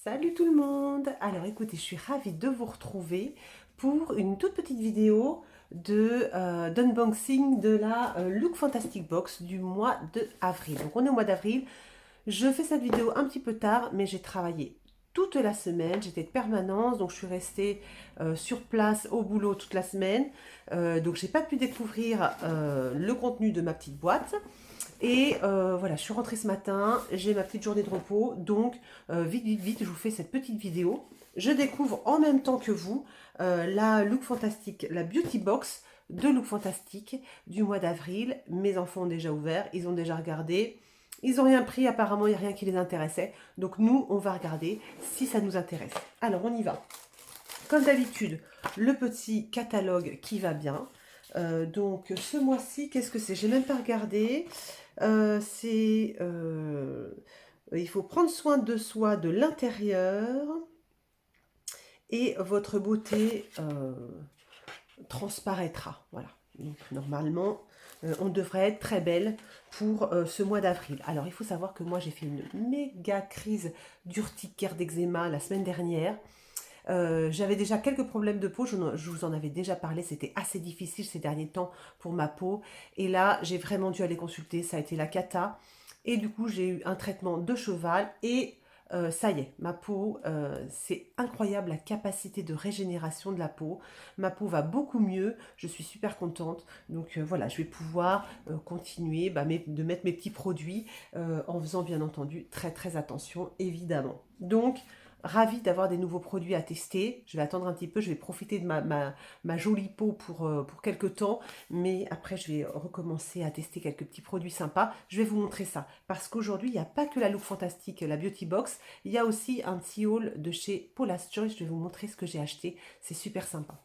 Salut tout le monde! Alors écoutez, je suis ravie de vous retrouver pour une toute petite vidéo d'unboxing de la Look Fantastic Box du mois de avril. Donc on est au mois d'avril, je fais cette vidéo un petit peu tard, mais j'ai travaillé toute la semaine, j'étais de permanence, donc je suis restée sur place au boulot toute la semaine. Donc j'ai pas pu découvrir le contenu de ma petite boîte. Et voilà, je suis rentrée ce matin, j'ai ma petite journée de repos, donc vite, vite, vite, je vous fais cette petite vidéo. Je découvre en même temps que vous la Look Fantastic, la Beauty Box de Look Fantastic du mois d'avril. Mes enfants ont déjà ouvert, ils ont déjà regardé. Ils n'ont rien pris, apparemment il n'y a rien qui les intéressait. Donc nous, on va regarder si ça nous intéresse. Alors on y va. Comme d'habitude, le petit catalogue qui va bien. Donc ce mois-ci, qu'est-ce que c'est? J'ai même pas regardé. Il faut prendre soin de soi de l'intérieur et votre beauté transparaîtra. Voilà. Donc normalement, on devrait être très belle pour ce mois d'avril. Alors il faut savoir que moi j'ai fait une méga crise d'urticaire d'eczéma la semaine dernière. J'avais déjà quelques problèmes de peau, je vous en avais déjà parlé, c'était assez difficile ces derniers temps pour ma peau. Et là, j'ai vraiment dû aller consulter, ça a été la cata. Et du coup, j'ai eu un traitement de cheval et ça y est, ma peau, c'est incroyable la capacité de régénération de la peau. Ma peau va beaucoup mieux, je suis super contente. Donc voilà, je vais pouvoir continuer de mettre mes petits produits en faisant bien entendu très très attention, évidemment. Donc, ravie d'avoir des nouveaux produits à tester. Je vais attendre un petit peu, je vais profiter de ma jolie peau pour quelques temps, mais après je vais recommencer à tester quelques petits produits sympas. Je vais vous montrer ça, parce qu'aujourd'hui il n'y a pas que la Look Fantastic, la Beauty Box, il y a aussi un petit haul de chez Paula's Choice. Je vais vous montrer ce que j'ai acheté, c'est super sympa.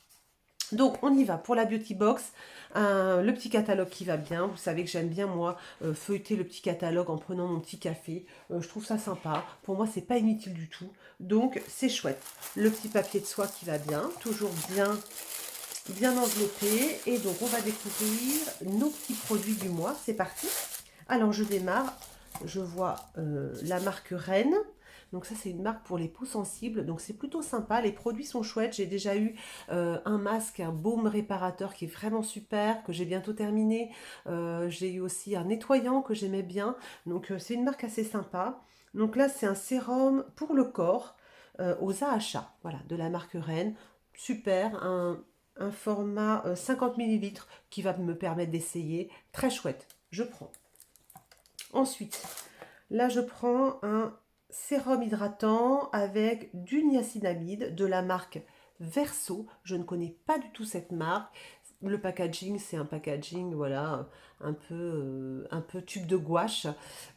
Donc on y va pour la Beauty Box, le petit catalogue qui va bien. Vous savez que j'aime bien moi feuilleter le petit catalogue en prenant mon petit café. Je trouve ça sympa. Pour moi c'est pas inutile du tout. Donc c'est chouette. Le petit papier de soie qui va bien, toujours bien enveloppé. Et donc on va découvrir nos petits produits du mois. C'est parti. Alors je démarre. Je vois la marque Rennes. Donc ça c'est une marque pour les peaux sensibles, donc c'est plutôt sympa, les produits sont chouettes. J'ai déjà eu un masque, un baume réparateur qui est vraiment super, que j'ai bientôt terminé. J'ai eu aussi un nettoyant que j'aimais bien, donc c'est une marque assez sympa. Donc là c'est un sérum pour le corps aux AHA, voilà, de la marque Rennes, super, un format 50 millilitres qui va me permettre d'essayer, très chouette, je prends. Ensuite, là je prends un sérum hydratant avec du niacinamide de la marque Verso. Je ne connais pas du tout cette marque. Le packaging, c'est un packaging, voilà, un peu tube de gouache.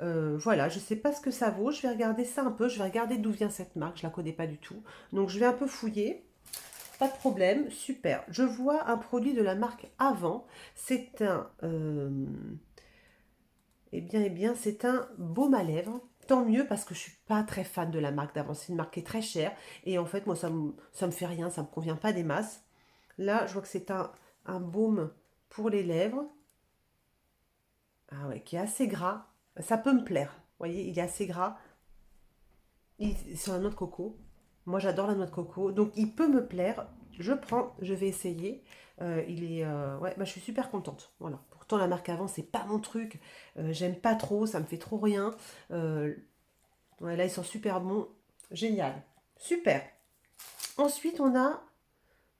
Voilà, je ne sais pas ce que ça vaut. Je vais regarder ça un peu. Je vais regarder d'où vient cette marque. Je ne la connais pas du tout. Donc, je vais un peu fouiller. Pas de problème. Super. Je vois un produit de la marque Avant. C'est un... eh bien, c'est un baume à lèvres. Tant mieux parce que je suis pas très fan de la marque d'Avant. C'est une marque qui est très chère. Et en fait, moi, ça me fait rien. Ça me convient pas des masses. Là, je vois que c'est un baume pour les lèvres. Ah ouais, qui est assez gras. Ça peut me plaire. Vous voyez, il est assez gras. C'est la noix de coco. Moi, j'adore la noix de coco. Donc, il peut me plaire. Je prends, je vais essayer. Ouais, je suis super contente. Voilà. Pourtant, la marque Avant, c'est pas mon truc. J'aime pas trop, ça me fait trop rien. Euh, ouais, là, ils sont super bons. Génial. Super. Ensuite, on a...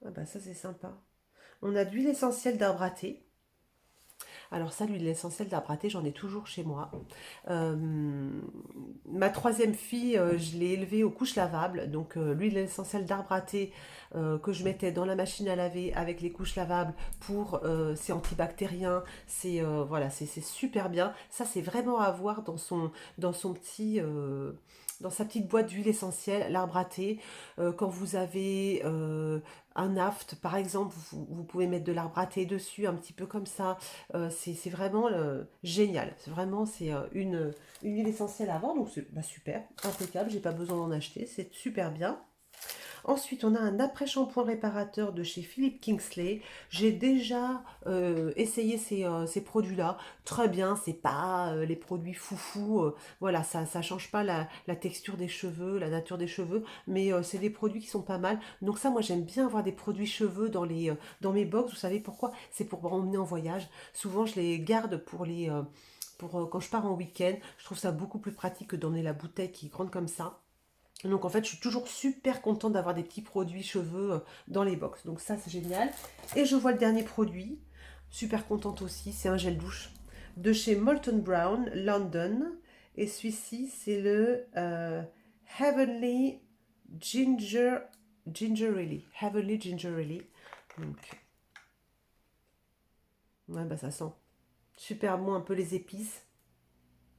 Ah bah ça, c'est sympa. On a de l'huile essentielle d'arbre à thé. Alors ça, l'huile essentielle d'arbre à thé, j'en ai toujours chez moi. Euh, Ma troisième fille, je l'ai élevée aux couches lavables. Donc l'huile essentielle d'arbre à thé que je mettais dans la machine à laver avec les couches lavables pour c'est antibactérien, c'est voilà, c'est super bien. Ça, c'est vraiment à avoir dans son petit dans sa petite boîte d'huile essentielle, l'arbre à thé. Quand vous avez un aft, par exemple, vous pouvez mettre de l'arbre à thé dessus, un petit peu comme ça. C'est vraiment génial. C'est vraiment une huile essentielle à vendre, donc c'est super, impeccable. J'ai pas besoin d'en acheter, c'est super bien. Ensuite, on a un après-shampoing réparateur de chez Philippe Kingsley. J'ai déjà essayé ces produits-là. Très bien, c'est pas les produits foufou. Voilà, ça change pas la texture des cheveux, la nature des cheveux, mais c'est des produits qui sont pas mal. Donc ça, moi, j'aime bien avoir des produits cheveux dans mes box. Vous savez pourquoi? C'est pour emmener en voyage. Souvent, je les garde pour quand je pars en week-end. Je trouve ça beaucoup plus pratique que d'emmener la bouteille qui est grande comme ça. Donc en fait, je suis toujours super contente d'avoir des petits produits cheveux dans les box. Donc ça, c'est génial. Et je vois le dernier produit, super contente aussi, c'est un gel douche de chez Molton Brown, London. Et celui-ci, c'est le Heavenly Ginger, Gingerly. Heavenly Gingerly. Donc, ouais, bah ça sent super bon, un peu les épices.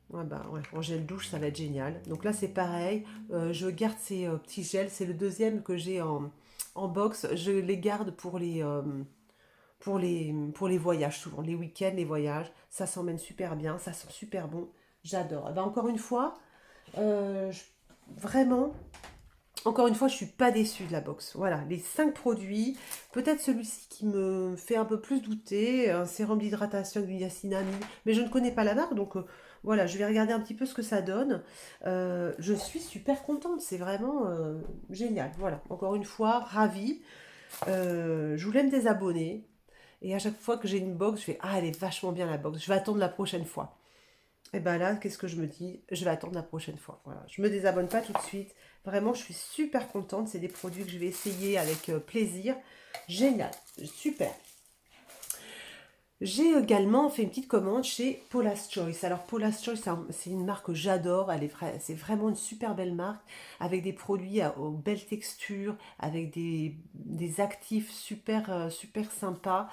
Ouais, bah ouais, en gel douche, ça va être génial. Donc là, c'est pareil. Je garde ces petits gels. C'est le deuxième que j'ai en box. Je les garde pour les voyages, souvent. Les week-ends, les voyages. Ça s'emmène super bien. Ça sent super bon. J'adore. Eh ben, encore une fois, euh, je- vraiment, encore une fois, je suis pas déçue de la box. Voilà, les 5 produits. Peut-être celui-ci qui me fait un peu plus douter, un sérum d'hydratation avec du niacinamide, mais je ne connais pas la marque, donc voilà, je vais regarder un petit peu ce que ça donne. Je suis super contente, c'est vraiment génial. Voilà, encore une fois, ravie. Je voulais me désabonner, et à chaque fois que j'ai une box, je fais ah, elle est vachement bien la box, je vais attendre la prochaine fois. Et ben là, qu'est-ce que je me dis? Je vais attendre la prochaine fois. Voilà. Je me désabonne pas tout de suite. Vraiment, je suis super contente. C'est des produits que je vais essayer avec plaisir. Génial. Super. J'ai également fait une petite commande chez Paula's Choice. Alors Paula's Choice, c'est une marque que j'adore. C'est vraiment une super belle marque avec des produits aux belles textures, avec des actifs super sympas.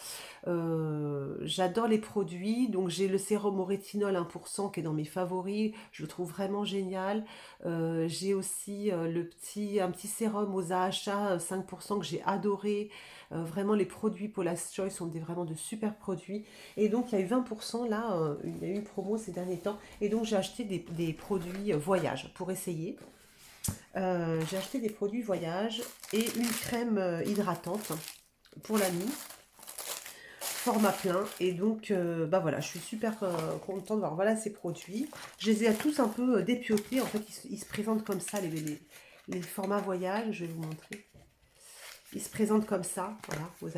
J'adore les produits. Donc j'ai le sérum au rétinol 1% qui est dans mes favoris. Je le trouve vraiment génial. J'ai aussi un petit sérum aux AHA 5% que j'ai adoré. Vraiment, les produits Paula's Choice sont vraiment de super produits. Et donc, il y a eu 20% là, il y a eu une promo ces derniers temps. Et donc, j'ai acheté des produits voyage pour essayer. J'ai acheté des produits voyage et une crème hydratante pour la nuit, format plein. Et donc, bah voilà, je suis super contente de voir voilà, ces produits. Je les ai tous un peu dépiotés. En fait, ils se présentent comme ça, les formats voyage. Je vais vous montrer. Il se présente comme ça, voilà, vous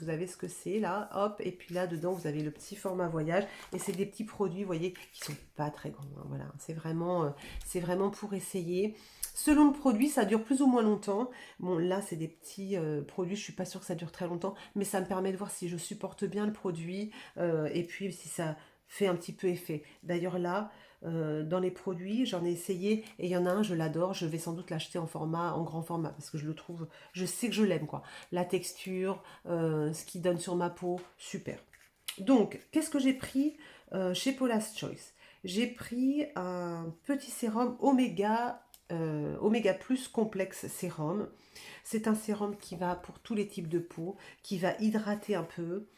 avez ce que c'est là, hop, et puis là dedans vous avez le petit format voyage, et c'est des petits produits, vous voyez, qui sont pas très grands, hein, voilà, c'est vraiment pour essayer. Selon le produit, ça dure plus ou moins longtemps. Bon, là, c'est des petits produits, je suis pas sûre que ça dure très longtemps, mais ça me permet de voir si je supporte bien le produit, et puis si ça fait un petit peu effet. D'ailleurs là, dans les produits, j'en ai essayé, et il y en a un, je l'adore, je vais sans doute l'acheter en grand format, parce que je le trouve je sais que je l'aime, quoi. La texture, ce qu'il donne sur ma peau, super. Donc, qu'est-ce que j'ai pris chez Paula's Choice? J'ai pris un petit sérum Oméga Plus Complexe Sérum. C'est un sérum qui va pour tous les types de peau, qui va hydrater un peu.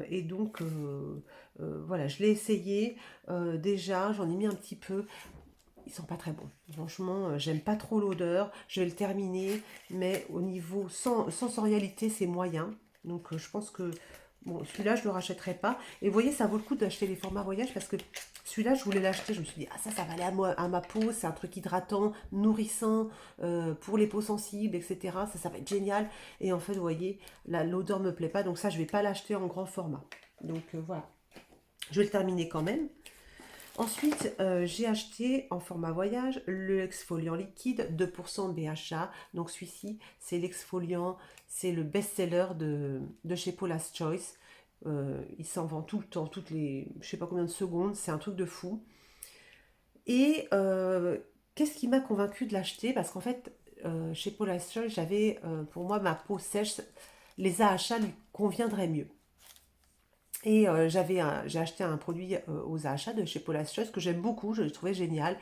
Et donc, voilà, je l'ai essayé. Déjà, j'en ai mis un petit peu. Ils sont pas très bons. Franchement, j'aime pas trop l'odeur. Je vais le terminer, mais au niveau sensorialité, c'est moyen. Donc, je pense que bon, celui-là, je le rachèterai pas. Et vous voyez, ça vaut le coup d'acheter les formats voyage parce que celui-là, je voulais l'acheter. Je me suis dit, ah, ça va aller à ma peau. C'est un truc hydratant, nourrissant pour les peaux sensibles, etc. Ça va être génial. Et en fait, vous voyez, l'odeur me plaît pas. Donc, ça, je vais pas l'acheter en grand format. Donc, voilà. Je vais le terminer quand même. Ensuite, j'ai acheté en format voyage le exfoliant liquide 2% BHA. Donc celui-ci, c'est l'exfoliant, c'est le best-seller de chez Paula's Choice. Il s'en vend tout le temps, toutes les je sais pas combien de secondes, c'est un truc de fou. Et qu'est-ce qui m'a convaincu de l'acheter? Parce qu'en fait, chez Paula's Choice, j'avais pour moi ma peau sèche, les AHA lui conviendraient mieux. Et j'ai acheté un produit aux achats de chez Paula's Choice que j'aime beaucoup, je le trouvais génial.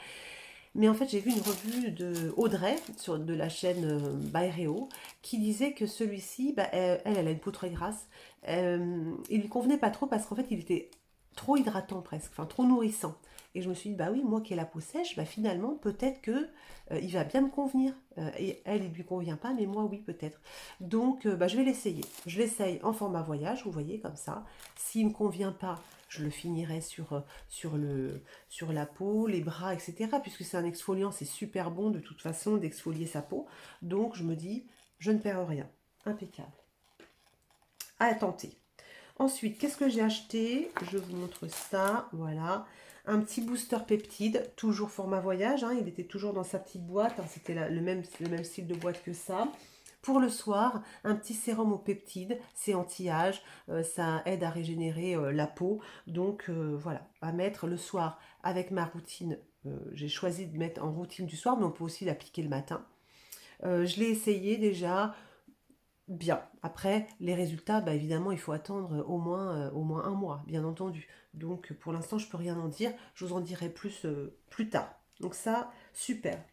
Mais en fait, j'ai vu une revue de Audrey de la chaîne Baireo qui disait que celui-ci, bah, elle a une peau très grasse. Il lui convenait pas trop parce qu'en fait, il était trop hydratant presque, enfin trop nourrissant. Et je me suis dit, bah oui, moi qui ai la peau sèche, bah finalement, peut-être que il va bien me convenir. Et elle, il lui convient pas, mais moi, oui, peut-être. Donc, bah, je vais l'essayer. Je l'essaye en format voyage, vous voyez, comme ça. S'il ne me convient pas, je le finirai sur la peau, les bras, etc. Puisque c'est un exfoliant, c'est super bon de toute façon d'exfolier sa peau. Donc, je me dis, je ne perds rien. Impeccable. À tenter. Ensuite, qu'est-ce que j'ai acheté? Je vous montre ça, voilà. Un petit booster peptide, toujours format voyage, hein, il était toujours dans sa petite boîte, hein, c'était le même style de boîte que ça. Pour le soir, un petit sérum au peptide, c'est anti-âge, ça aide à régénérer la peau. Donc voilà, à mettre le soir avec ma routine. J'ai choisi de mettre en routine du soir, mais on peut aussi l'appliquer le matin. Je l'ai essayé déjà, bien. Après, les résultats, bah, évidemment, il faut attendre au moins un mois, bien entendu. Donc, pour l'instant, je ne peux rien en dire. Je vous en dirai plus plus tard. Donc ça, super.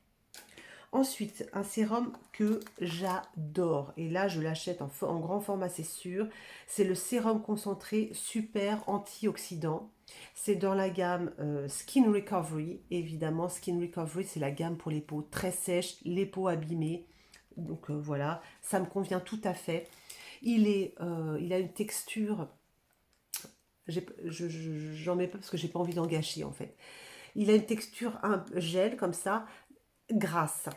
Ensuite, un sérum que j'adore. Et là, je l'achète en grand format, c'est sûr. C'est le sérum concentré super antioxydant. C'est dans la gamme Skin Recovery. Évidemment, Skin Recovery, c'est la gamme pour les peaux très sèches, les peaux abîmées. Donc voilà, ça me convient tout à fait. Il a une texture, j'en mets pas parce que j'ai pas envie d'en gâcher en fait. Il a une texture un gel comme ça, grasse.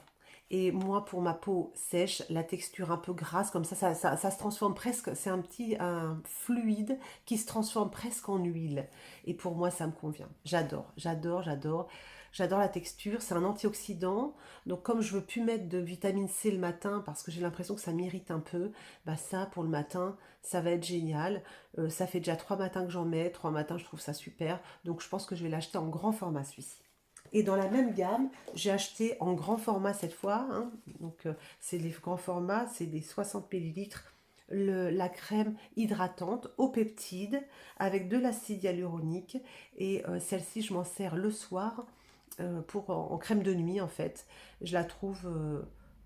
Et moi, pour ma peau sèche, la texture un peu grasse, comme ça se transforme presque, c'est un fluide qui se transforme presque en huile. Et pour moi, ça me convient. J'adore, j'adore, j'adore. J'adore la texture, c'est un antioxydant. Donc comme je veux plus mettre de vitamine C le matin parce que j'ai l'impression que ça m'irrite un peu, bah ça pour le matin, ça va être génial. Ça fait déjà 3 matins que j'en mets, 3 matins, je trouve ça super. Donc je pense que je vais l'acheter en grand format celui-ci. Et dans la même gamme, j'ai acheté en grand format cette fois, hein, donc c'est les grands formats, c'est des 60 millilitres, la crème hydratante au peptide avec de l'acide hyaluronique. Et celle-ci, je m'en sers le soir en crème de nuit en fait. Je la trouve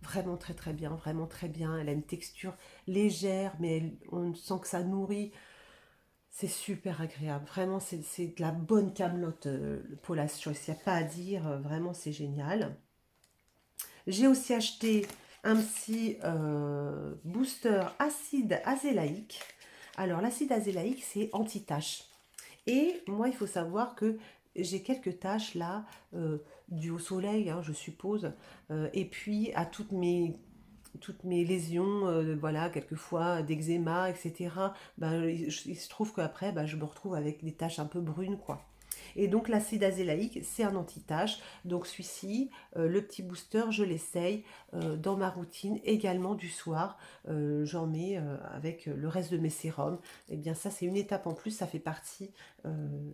vraiment très très bien, vraiment très bien. Elle a une texture légère, mais on sent que ça nourrit. C'est super agréable, vraiment c'est de la bonne camelote, le Paula's Choice, il n'y a pas à dire, vraiment c'est génial. J'ai aussi acheté un petit booster acide azélaïque. Alors l'acide azélaïque c'est anti-tache. Et moi il faut savoir que j'ai quelques taches là, dues au soleil, hein, je suppose, et puis à toutes mes lésions, voilà, quelquefois d'eczéma, etc., ben, il se trouve qu'après, ben, je me retrouve avec des taches un peu brunes, quoi. Et donc l'acide azélaïque, c'est un anti-tache. Donc celui-ci, le petit booster, je l'essaye dans ma routine également du soir. J'en mets avec le reste de mes sérums. Et bien ça, c'est une étape en plus, ça fait partie,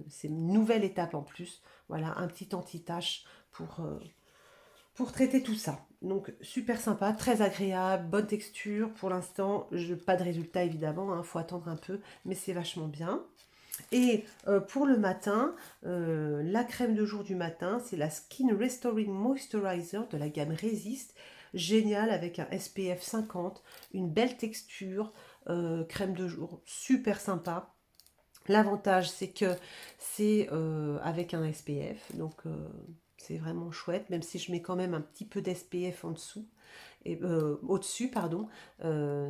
c'est une nouvelle étape en plus. Voilà, un petit anti-tache pour traiter tout ça. Donc super sympa, très agréable, bonne texture. Pour l'instant, pas de résultat évidemment, il faut attendre un peu, mais c'est vachement bien. Et pour le matin, la crème de jour du matin, c'est la Skin Restoring Moisturizer de la gamme Resist. Génial avec un SPF 50, une belle texture, crème de jour super sympa. L'avantage, c'est que c'est avec un SPF, donc c'est vraiment chouette, même si je mets quand même un petit peu d'SPF en dessous, et au-dessus, pardon.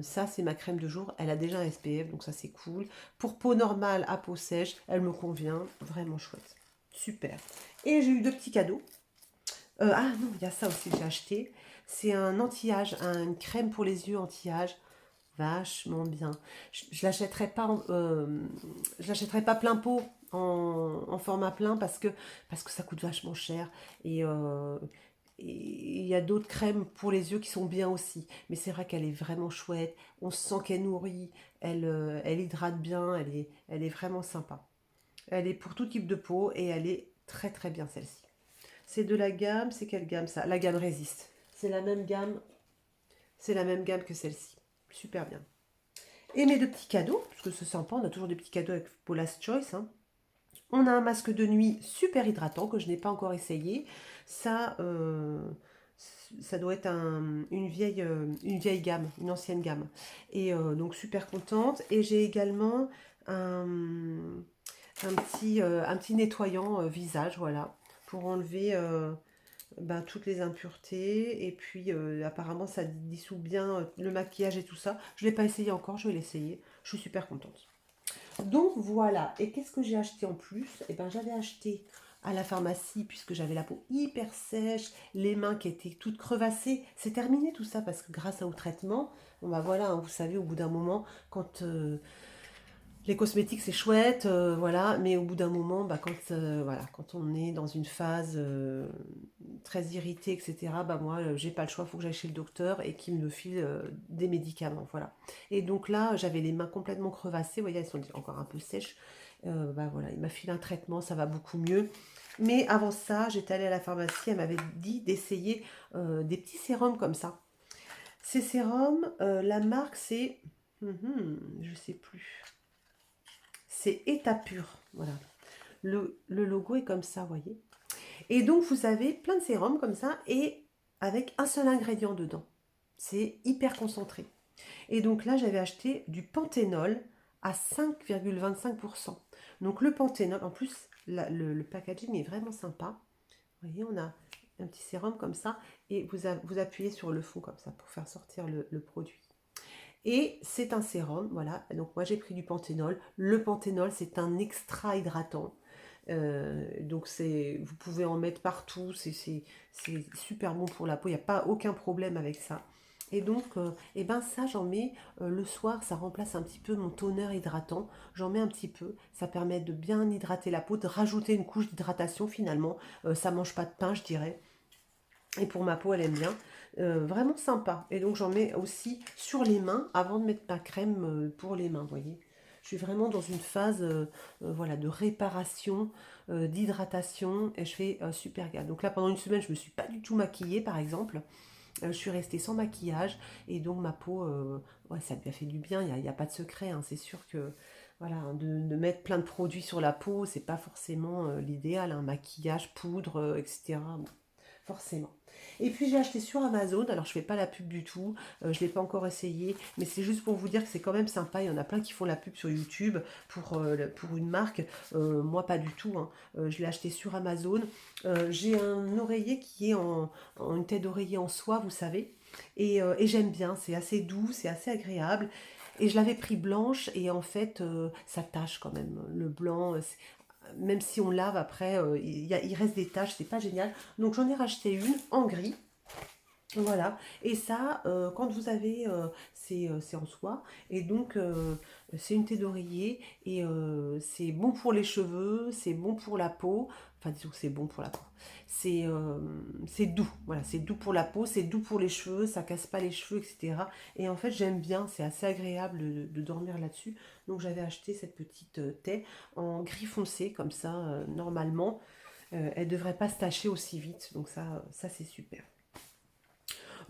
Ça, c'est ma crème de jour, elle a déjà un SPF, donc ça c'est cool. Pour peau normale à peau sèche, elle me convient, vraiment chouette. Super. Et j'ai eu deux petits cadeaux. Ah non, il y a ça aussi que j'ai acheté. C'est un anti-âge, une crème pour les yeux anti-âge. Vachement bien. Je l'achèterai pas plein pot en format plein parce que ça coûte vachement cher. Et il y a d'autres crèmes pour les yeux qui sont bien aussi. Mais c'est vrai qu'elle est vraiment chouette. On sent qu'elle nourrit. Elle hydrate bien. Elle est vraiment sympa. Elle est pour tout type de peau et elle est très très bien celle-ci. C'est de la gamme, c'est quelle gamme ça? La gamme Résiste. C'est la même gamme que celle-ci. Super bien. Et mes deux petits cadeaux, parce que c'est sympa, on a toujours des petits cadeaux avec Paula's Choice, hein. On a un masque de nuit super hydratant que je n'ai pas encore essayé. Ça, ça doit être une vieille gamme, une ancienne gamme. Et donc super contente. Et j'ai également un, un petit nettoyant visage, voilà, pour enlever ben, toutes les impuretés. Et puis, apparemment, ça dissout bien le maquillage et tout ça. Je ne l'ai pas essayé encore, je vais l'essayer. Je suis super contente. Donc, voilà. Et qu'est-ce que j'ai acheté en plus? Eh ben, j'avais acheté à la pharmacie, puisque j'avais la peau hyper sèche, les mains qui étaient toutes crevassées. C'est terminé tout ça, parce que grâce au traitement, bon, bah voilà, hein, vous savez, au bout d'un moment, quand les cosmétiques c'est chouette, voilà, mais au bout d'un moment, bah, voilà, quand on est dans une phase très irritée, etc., bah moi, j'ai pas le choix, il faut que j'aille chez le docteur et qu'il me file des médicaments, voilà. Et donc là, j'avais les mains complètement crevassées, vous voyez, elles sont encore un peu sèches. Bah voilà, il m'a filé un traitement, ça va beaucoup mieux. Mais avant ça, j'étais allée à la pharmacie, elle m'avait dit d'essayer des petits sérums comme ça. Ces sérums, la marque c'est, je sais plus. C'est état pur. Voilà. Le logo est comme ça, vous voyez. Et donc, vous avez plein de sérums comme ça et avec un seul ingrédient dedans. C'est hyper concentré. Et donc là, j'avais acheté du panthénol à 5,25%. Donc le panthénol, en plus, le packaging est vraiment sympa. Vous voyez, on a un petit sérum comme ça et vous appuyez sur le fond comme ça pour faire sortir le produit. Et c'est un sérum, voilà. Donc moi j'ai pris du panthénol. Le panthénol, c'est un extra hydratant. Donc vous pouvez en mettre partout. C'est super bon pour la peau. Il n'y a pas aucun problème avec ça. Et donc, et ben ça, j'en mets le soir. Ça remplace un petit peu mon toner hydratant. J'en mets un petit peu. Ça permet de bien hydrater la peau, de rajouter une couche d'hydratation finalement. Ça mange pas de pain, je dirais. Et pour ma peau, elle aime bien. Vraiment sympa. Et donc, j'en mets aussi sur les mains avant de mettre ma crème pour les mains, vous voyez. Je suis vraiment dans une phase voilà, de réparation, d'hydratation. Et je fais super gaffe. Donc là, pendant une semaine, je ne me suis pas du tout maquillée, par exemple. Je suis restée sans maquillage. Et donc, ma peau, ouais, ça lui a fait du bien. Il n'y a pas de secret, hein. C'est sûr que voilà, hein, de mettre plein de produits sur la peau, c'est pas forcément l'idéal, hein. Maquillage, poudre, etc. Bon, forcément. Et puis j'ai acheté sur Amazon, alors je fais pas la pub du tout, je l'ai pas encore essayé, mais c'est juste pour vous dire que c'est quand même sympa, il y en a plein qui font la pub sur YouTube pour une marque, moi pas du tout, hein. Je l'ai acheté sur Amazon. J'ai un oreiller qui est une tête d'oreiller en soie, vous savez, et j'aime bien, c'est assez doux, c'est assez agréable. Et je l'avais pris blanche et en fait ça tâche quand même. Le blanc, même si on lave après, il reste des taches, c'est pas génial. Donc j'en ai racheté une en gris. Voilà, et ça, quand vous avez, c'est en soie, et donc c'est une thé d'oreiller, et c'est bon pour les cheveux, c'est bon pour la peau, enfin disons que c'est bon pour la peau, c'est doux, voilà, c'est doux pour la peau, c'est doux pour les cheveux, ça casse pas les cheveux, etc. Et en fait j'aime bien, c'est assez agréable de dormir là-dessus, donc j'avais acheté cette petite thé en gris foncé, comme ça, normalement, elle devrait pas se tacher aussi vite, donc ça c'est super.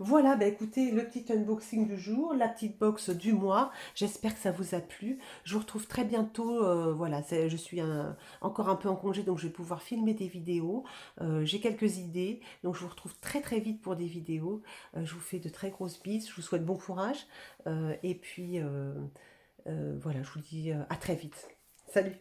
Voilà, bah écoutez, le petit unboxing du jour, la petite box du mois. J'espère que ça vous a plu. Je vous retrouve très bientôt. Voilà, je suis encore un peu en congé, donc je vais pouvoir filmer des vidéos. J'ai quelques idées, donc je vous retrouve très très vite pour des vidéos. Je vous fais de très grosses bises. Je vous souhaite bon courage. Et puis, voilà, je vous dis à très vite. Salut!